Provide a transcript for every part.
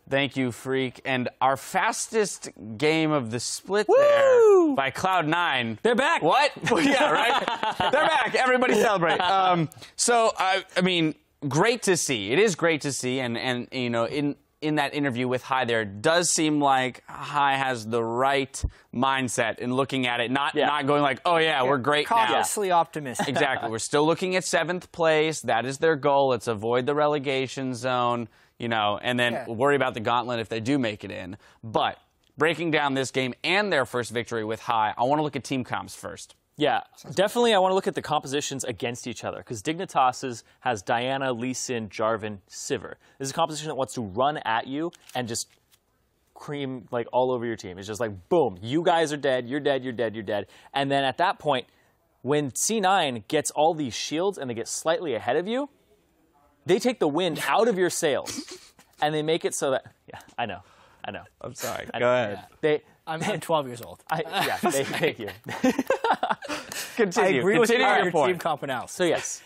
Thank you, Freak. And our fastest game of the split there by Cloud9. They're back. What? Yeah, right? They're back. Everybody celebrate. So, I mean, great to see. It is great to see. And you know, in that interview with Hai there, it does seem like Hai has the right mindset in looking at it, not going like, oh, yeah, we're great now. Cautiously optimistic. Exactly. We're still looking at 7th place. That is their goal. Let's avoid the relegation zone, you know, and then worry about the gauntlet if they do make it in. But breaking down this game and their first victory with Hai, I want to look at team comps first. Yeah, definitely I want to look at the compositions against each other, because Dignitas has Diana, Lee Sin, Jarvan, Sivir. This is a composition that wants to run at you and just cream like all over your team. It's just like, boom, you guys are dead, you're dead, you're dead, you're dead. And then at that point, when C9 gets all these shields and they get slightly ahead of you, they take the wind out of your sails. And they make it so that, I know. I'm sorry. Go ahead. I'm 12 years old. Thank you. Continue. I agree with your point. team comp analysis. So yes.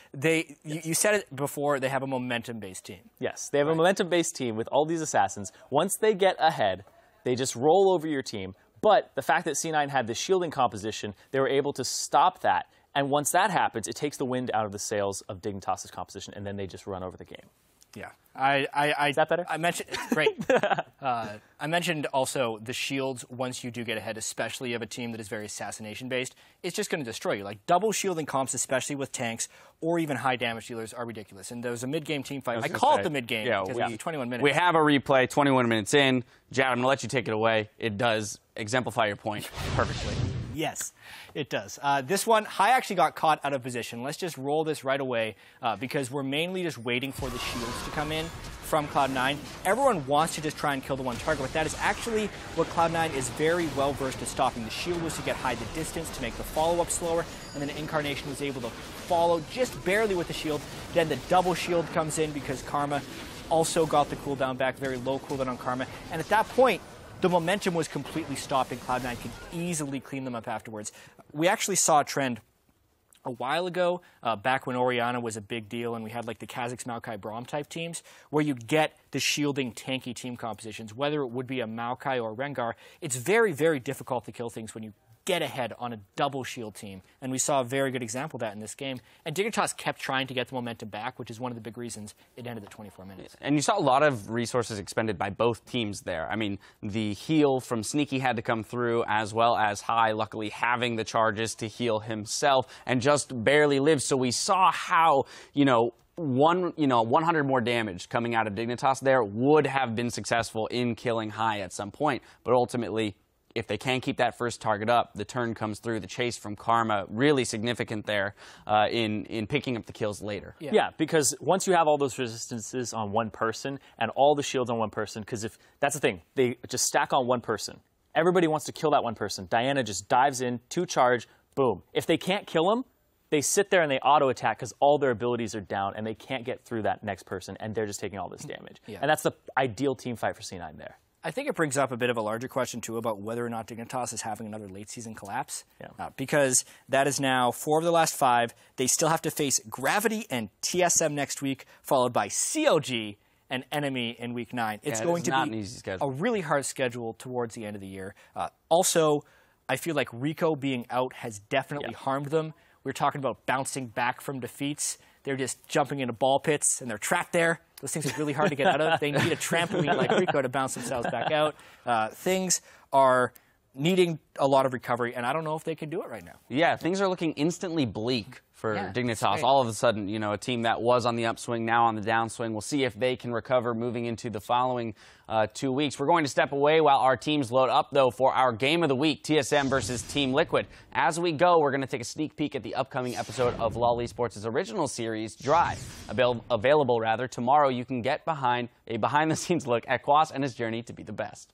You said it before, they have a momentum-based team. Yes, they have a momentum-based team with all these assassins. Once they get ahead, they just roll over your team. But the fact that C9 had the shielding composition, they were able to stop that. And once that happens, it takes the wind out of the sails of Dignitas' composition, and then they just run over the game. Yeah. Is that better? I mentioned, great. I mentioned also the shields, once you do get ahead, especially of a team that is very assassination-based, it's just going to destroy you. Like, double shielding comps, especially with tanks or even high damage dealers, are ridiculous. And there was a mid-game team fight. I call it the mid-game because it was 21 minutes. We have a replay, 21 minutes in. Jad, I'm going to let you take it away. It does exemplify your point perfectly. Yes, it does. This one, Hai actually got caught out of position. Let's just roll this right away because we're mainly just waiting for the shields to come in from Cloud9. Everyone wants to just try and kill the one target, but that is actually what Cloud9 is very well versed at stopping. The shield was to get Hai the distance to make the follow-up slower, and then Incarnation was able to follow just barely with the shield. Then the double shield comes in because Karma also got the cooldown back, very low cooldown on Karma. And at that point, the momentum was completely stopped, and Cloud9 could easily clean them up afterwards. We actually saw a trend a while ago, back when Orianna was a big deal, and we had like the Kha'Zix, Maokai, Braum type teams, where you get the shielding tanky team compositions, whether it would be a Maokai or a Rengar. It's very, very difficult to kill things when you get ahead on a double shield team. And we saw a very good example of that in this game. And Dignitas kept trying to get the momentum back, which is one of the big reasons it ended at 24 minutes. And you saw a lot of resources expended by both teams there. I mean, the heal from Sneaky had to come through, as well as Hai, luckily having the charges to heal himself and just barely live. So we saw how, 100 more damage coming out of Dignitas there would have been successful in killing Hai at some point. But ultimately, if they can keep that first target up, the turn comes through. The chase from Karma, really significant there in picking up the kills later. Yeah, because once you have all those resistances on one person and all the shields on one person, because if that's the thing, they just stack on one person. Everybody wants to kill that one person. Diana just dives in, 2 charge, boom. If they can't kill him, they sit there and they auto-attack because all their abilities are down and they can't get through that next person, and they're just taking all this damage. And that's the ideal team fight for C9 there. I think it brings up a bit of a larger question, too, about whether or not Dignitas is having another late-season collapse. Because that is now 4 of the last 5. They still have to face Gravity and TSM next week, followed by CLG and Enemy in Week 9. It's going to be a really hard schedule towards the end of the year. Also, I feel like Rico being out has definitely harmed them. We're talking about bouncing back from defeats. They're just jumping into ball pits, and they're trapped there. Those things are really hard to get out of. They need a trampoline like Rico to bounce themselves back out. Things are needing a lot of recovery, and I don't know if they can do it right now. Yeah, things are looking instantly bleak for Dignitas. All of a sudden, a team that was on the upswing, now on the downswing. We'll see if they can recover moving into the following 2 weeks. We're going to step away while our teams load up, though, for our game of the week, TSM versus Team Liquid. As we go, we're going to take a sneak peek at the upcoming episode of LoL Esports' original series, Drive. Available tomorrow. You can get a behind-the-scenes look at Quas and his journey to be the best.